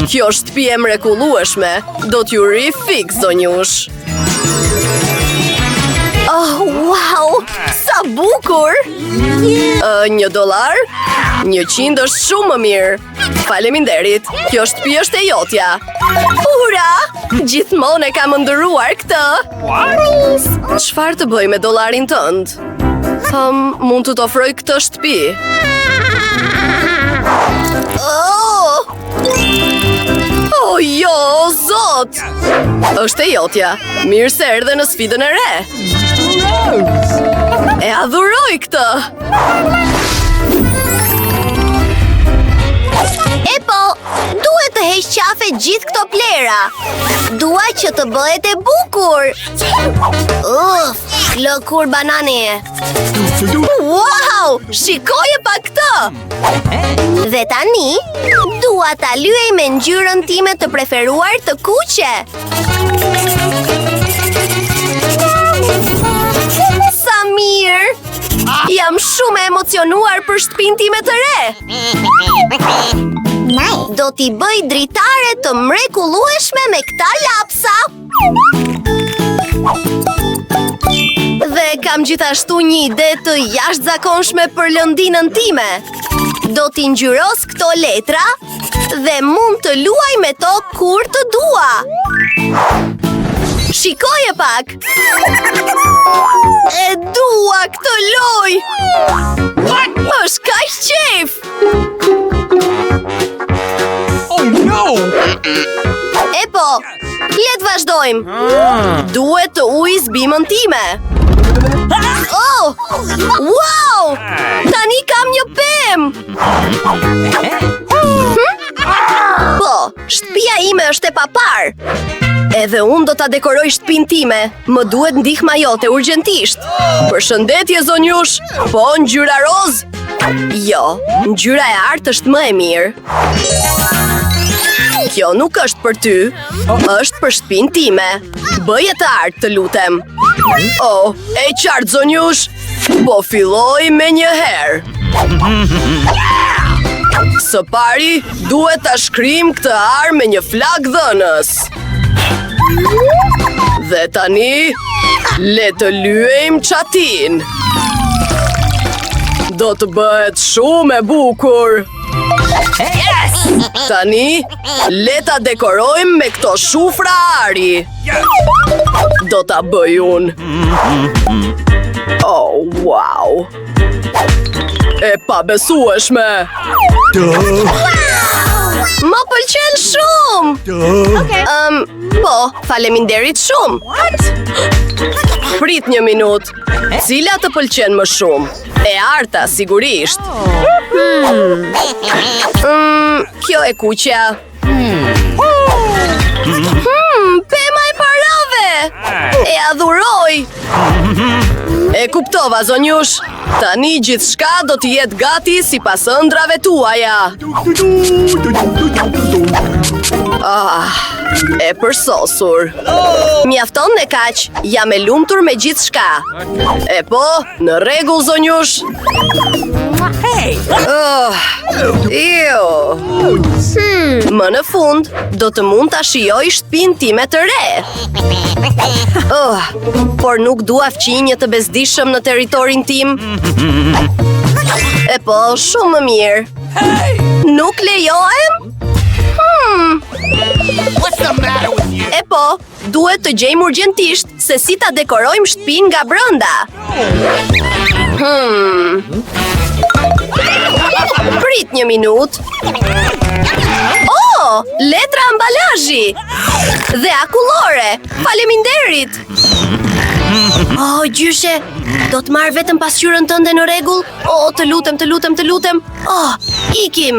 Kjo shtëpi e mrekullueshme. Do t'ju ri fik, zonjush. Oh, wow! Sa bukur! $1? 100 është shumë më mirë. Faleminderit. Kjo shtëpi është e jotja. Ura! Gjithmonë e kam ndëruar këtë. Çfarë të bëj me dollarin tënd? Mund të t'ofroj këtë shtëpi. Oh, jo, zot! Është e jotja. Mirë se erdhe në sfidën e re. E adhuroj këtë. Epo, duhet të heq qafe gjithë këto plera. Dua që të bëhet e bukur. Lëkur banane. Wow, shikoje pa këtë. Dhe tani, dua ta lyej me ngjyrën time të preferuar të kuqe. Sa mirë! Jam shumë e emocionuar për shtëpinë time të re. Do t'i bëj dritare të mrekullueshme me këta lapsa. Dhe kam gjithashtu një ide të jashtëzakonshme për lëndinën time. Do t'i ngjyros këto letra dhe mund të luaj me to kur të dua. Shikoje pak. E dua këtë loj. Është kaq qejf. Oh no! Epo, le të vazhdojmë. Duhet të ujis bimën time. Oh! Wow! Tani kam një pemë. Po, shtëpia ime është e papar. Edhe unë do ta dekoroj shtëpinë time. Më duhet ndihma jote urgjentisht. Përshëndetje zonjush. Po, ngjyra roz? Jo, ngjyra e artë është më e mirë. Kjo nuk është për ty, është për shtëpinë time. Bëje të artë, të lutem. Oh, e qartë zonjush. Po filloj me një herë. Së pari, duhet ta shkrim këtë arë me një flak dhënës. Dhe tani, le të lyejmë çatin. Do të bëhet shumë e bukur. Tani, le ta dekorojmë me këto shufra ari. Do ta bëj unë. Oh, wow! E pabesueshme. Më pëlqen shumë. Po, faleminderit shumë. Prit një minut. Cila të pëlqen më shumë? E arta, sigurisht. Kjo e kuqja. Pema e parave. E adhuroj. E kuptova, zonjush. Tani gjithçka do të jetë gati sipas ëndrave tuaja. E përsosur. Mjafton me kaq, jam e lumtur me gjithçka. E po, në rregull zonjush. Më në fund, do të mund ta shijoj shtëpinë time të re. Por nuk dua fqinje të bezdishëm në territorin tim. E po, shumë më mirë. Nuk lejohem? E po, duhet të gjejmë urgjentisht se si ta dekorojmë shtëpinë nga brenda. Prit një minut. Oh, letra ambalazhi. Dhe akullore. Faleminderit. Oh, gjyshe, do të marr vetëm pasqyrën tënde në rregull? Oh, të lutem. Oh, ikim.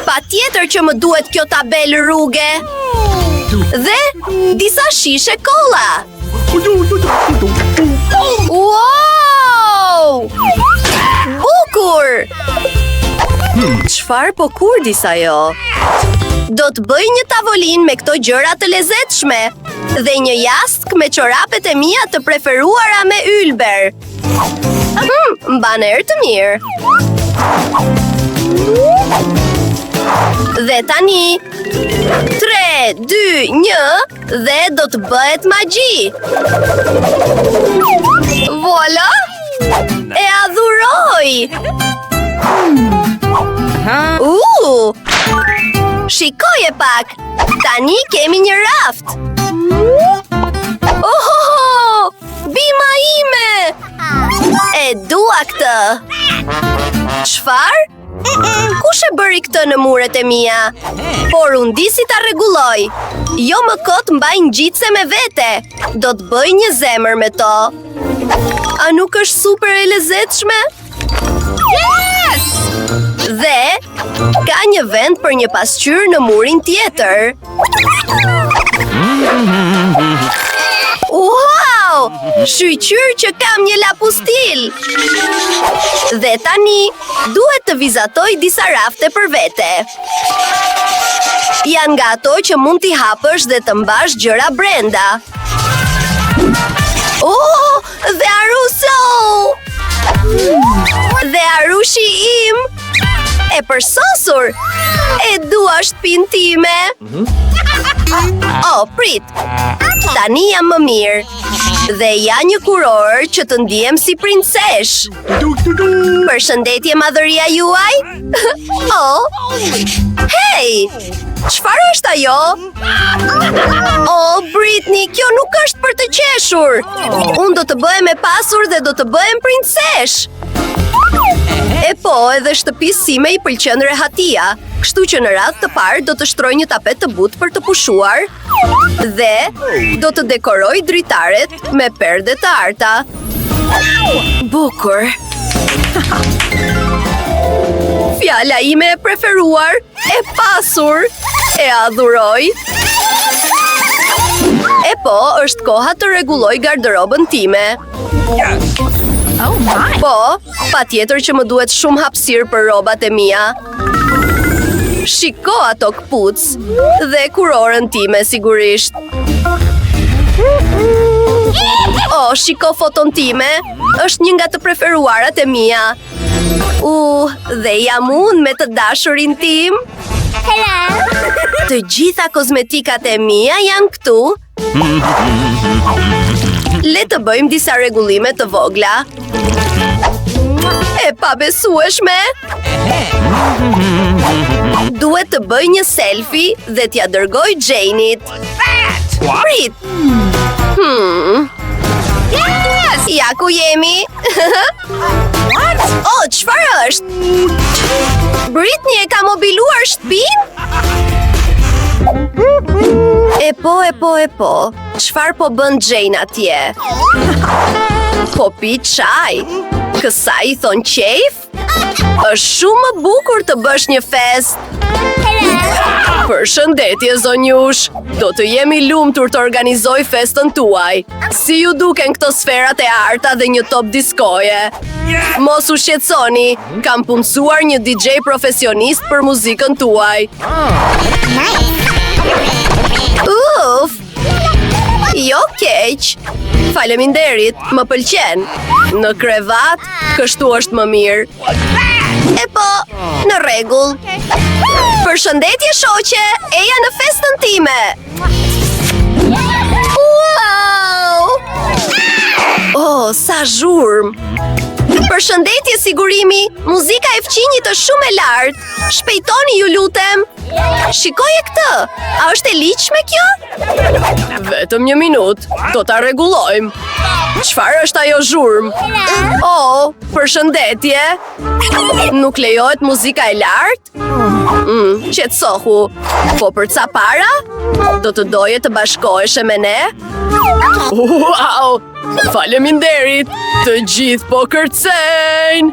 Patjetër që më duhet kjo tabel rruge. Dhe disa shishe kolla. Wow! Bukur! Çfarë po kurdis ajo? Do të bëj një tavolinë me këto gjëra të lezetshme dhe një jastëk me çorapet e mia të preferuara me ylber. Mban erë të mirë. Dhe tani 3, 2, 1 dhe do të bëhet magji. Voila! E adhuroj! Shikoje pak! Tani kemi një raft! Oh! Bima ime! E dua këtë! Çfarë? Kush e bëri këtë në muret e mia? Por unë di si ta rregulloj. Jo më kot mbaj ngjitse me vete. Do të bëj një zemër me to. A nuk është super e lezetshme? Yes! Dhe ka një vend për një pasqyrë në murin tjetër. Wow! Shqyqyr që kam një lapustil. Dhe tani duhet të vizatoj disa rafte për vete. Janë nga ato që mund t'i hapësh dhe të mbash gjëra brenda. Oh, dhe aruso! Dhe arushi im e përsosur. E dua shtëpinë time. Oh, prit. Tani jam më mirë. Dhe ja një kuror që të ndiem si princesh. Përshëndetje madhëria juaj. Oh. Hey! Çfarë është ajo? Oh, Britney, kjo nuk është për të qeshur. Unë do të bëhem e pasur dhe do të bëhem princesh. E po, edhe shtëpisë sime I pëlqen rehatia. Kështu që në radhë të parë do të shtroj një tapet të butë për të pushuar dhe do të dekoroj dritaret me perde të arta. Bukur. Fjala ime e preferuar, e pasur, e adhuroj. E po, është koha të rregulloj garderobën time. Po, patjetër që më duhet shumë hapësirë për rrobat e mia. Shiko ato këpucë dhe kurorën time sigurisht. Oh, shiko foton time, është një nga të preferuarat e mia. Dhe jam unë me të dashurin tim. Të gjitha kozmetikat e mia janë këtu. Le të bëjmë disa rregullime të vogla. E pabesueshme. Duhet të bëj një selfie dhe t'ja dërgoj Jane-it. Prit. Yes! Ja ku jemi. Oh, çfarë është? Britney e ka mobiluar shtëpinë? E po. Çfarë po bën Jane atje? Po pi çaj. Kësa I thon qejf? Është shumë më bukur të bësh një fest. Përshëndetje, zonjush. Do të jemi lumtur të organizoj festën tuaj. Si ju duken këto sferat e arta dhe një top diskoje? Mos u shqetësoni, kam punësuar një DJ profesionist për muzikën tuaj. Uf! Jo keq. Faleminderit, më pëlqen. Në krevat, kështu është më mirë. E po, në rregull. Përshëndetje shoqe, eja në festën time. Wow! Oh, sa zhurm. Përshëndetje sigurimi, muzika e fqinjit është shumë e lartë. Shpejtoni ju lutem. Shikoje këtë, a është e ligjshme kjo? Vetëm një minut, do ta rregullojmë. Çfarë është ajo zhurm? Oh, përshëndetje. Nuk lejohet muzika e lartë? Qetësohu. Po për ca para? Do të doje të bashkoheshe me ne? Wow! Faleminderit. Të gjithë po kërcejnë.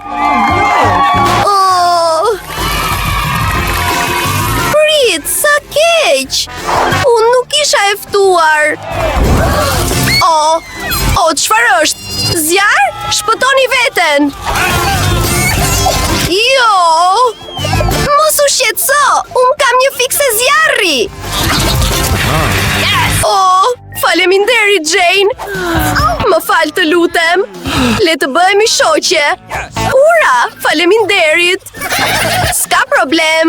Oh! Prit, sa keq. Unë nuk isha e ftuar. Oh, çfarë është? Zjarr? Shpëtoni veten. Jo! Mos u shqetëso, unë kam një fikse zjarri. Oh, faleminderit Jane. Më fal të lutem. Le të bëhemi shoqe. Ura, faleminderit. S'ka problem.